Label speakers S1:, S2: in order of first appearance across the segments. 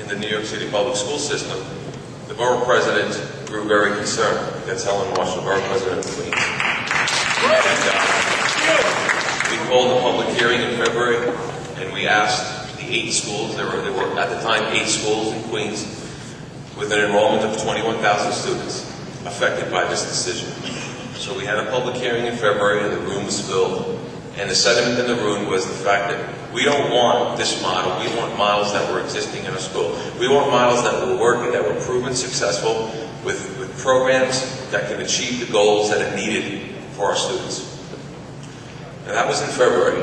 S1: in the New York City public school system, the borough president grew very concerned. That's Helen Marshall, borough president of Queens. And we called a public hearing in February, and we asked the 8 schools, there were at the time 8 schools in Queens, with an enrollment of 21,000 students affected by this decision. So we had a public hearing in February, and the room was filled. And the sentiment in the room was the fact that we don't want this model. We want models that were existing in our school. We want models that were working, that were proven successful, with programs that can achieve the goals that are needed for our students. And that was in February.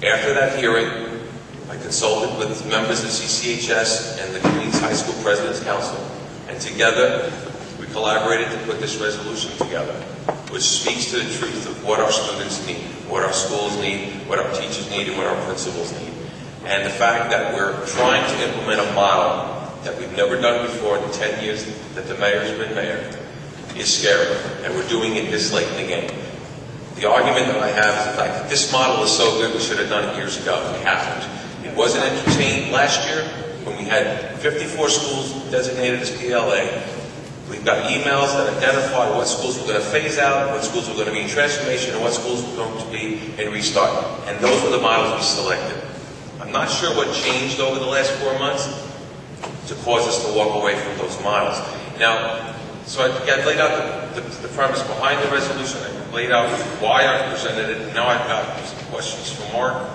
S1: After that hearing, I consulted with members of CCHS and the Queens High School President's Council, and together we collaborated to put this resolution together, which speaks to the truth of what our students need, what our schools need, what our teachers need, and what our principals need. And the fact that we're trying to implement a model that we've never done before in the 10 years that the mayor's been mayor is scary, and we're doing it this late in the game. The argument that I have is the fact that this model is so good we should have done it years ago. We haven't. It wasn't entertained last year when we had 54 schools designated as PLA. We've got emails that identify what schools we're going to phase out, what schools are going to be in transformation, and what schools are going to be in restart. And those were the models we selected. I'm not sure what changed over the last 4 months to cause us to walk away from those models. Now, so I laid out the premise behind the resolution. I laid out why I presented it. Now I've got some questions for Mark, or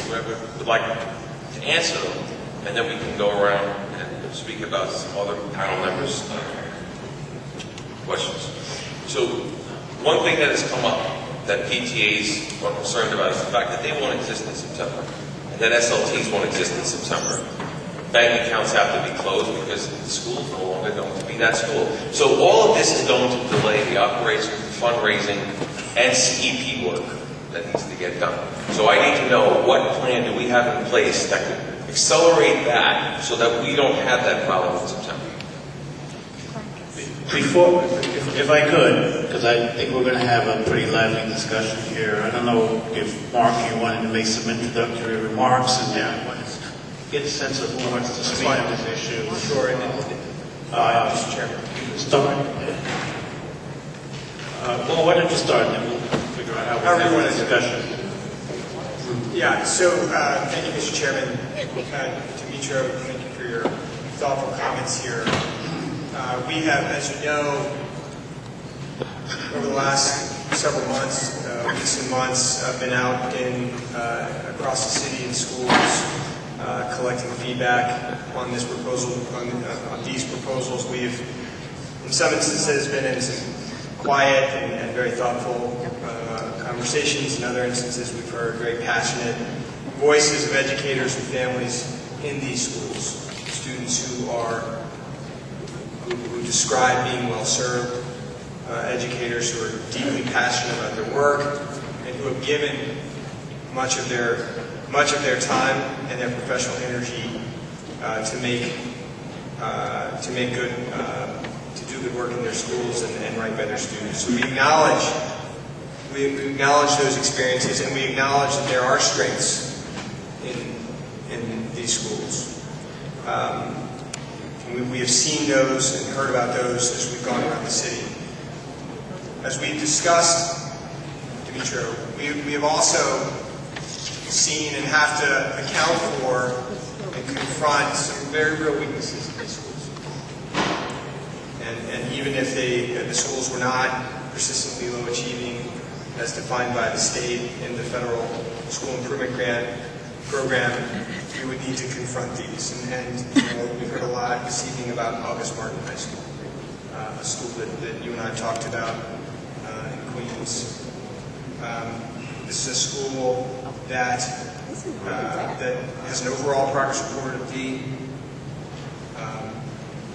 S1: whoever would like to answer them, and then we can go around and speak about some other panel members' questions. So, one thing that has come up that PTAs are concerned about is the fact that they won't exist in September, and that SLTs won't exist in September. Bank accounts have to be closed because the school is no longer going to be that school. So all of this is going to delay the operations, the fundraising, and CEP work that needs to get done. So I need to know what plan do we have in place that could accelerate that so that we don't have that problem in September.
S2: Before, if I could, because I think we're going to have a pretty lively discussion here. I don't know if, Mark, you wanted to make some introductory remarks and get a sense of who wants to speak on this issue.
S3: Sure. Mr. Chairman.
S2: Start. Well, why don't you start, and then we'll figure out how we have a discussion.
S3: Yeah, so thank you, Mr. Chairman. Dmytro, thank you for your thoughtful comments here. We have, as you know, over the last several months, weeks and months, been out across the city in schools, collecting feedback on this proposal, on these proposals. We've, in some instances, been in some quiet and very thoughtful conversations. In other instances, we've heard very passionate voices of educators and families in these schools, students who describe being well served, educators who are deeply passionate about their work and who have given much of their time and their professional energy to do good work in their schools and right by their students. So we acknowledge those experiences, and we acknowledge that there are strengths in these schools. We have seen those and heard about those as we've gone around the city. As we've discussed, Dmytro, we have also seen and have to account for and confront some very real weaknesses in these schools. And even if the schools were not persistently low achieving as defined by the state in the federal school improvement grant program, we would need to confront these. And we've heard a lot this evening about August Martin High School, a school that you and I talked about in Queens. This is a school that has an overall progress report of D.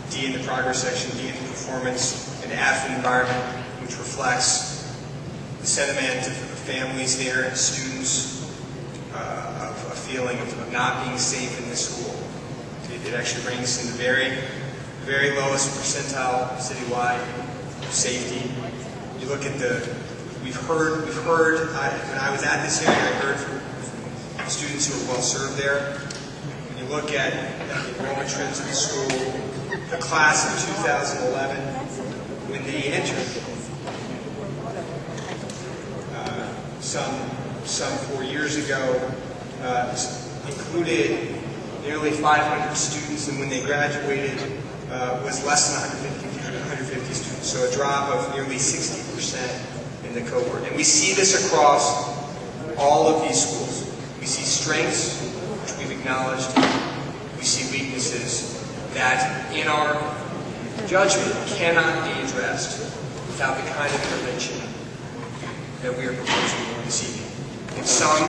S3: D in the progress section, D in the performance, and F in environment, which reflects the sentiment of families there and students of a feeling of not being safe in this school. It actually ranks in the very lowest percentile citywide of safety. You look at we've heard, when I was at this hearing, I heard from students who are well served there. When you look at the enrollment trends in the school, the class of 2011, when they entered, some 4 years ago, included nearly 500 students, and when they graduated, was less than 150 students, so a drop of nearly 60% in the cohort. And we see this across all of these schools. We see strengths, which we've acknowledged. We see weaknesses that, in our judgment, cannot be addressed without the kind of intervention that we are proposing this evening. In some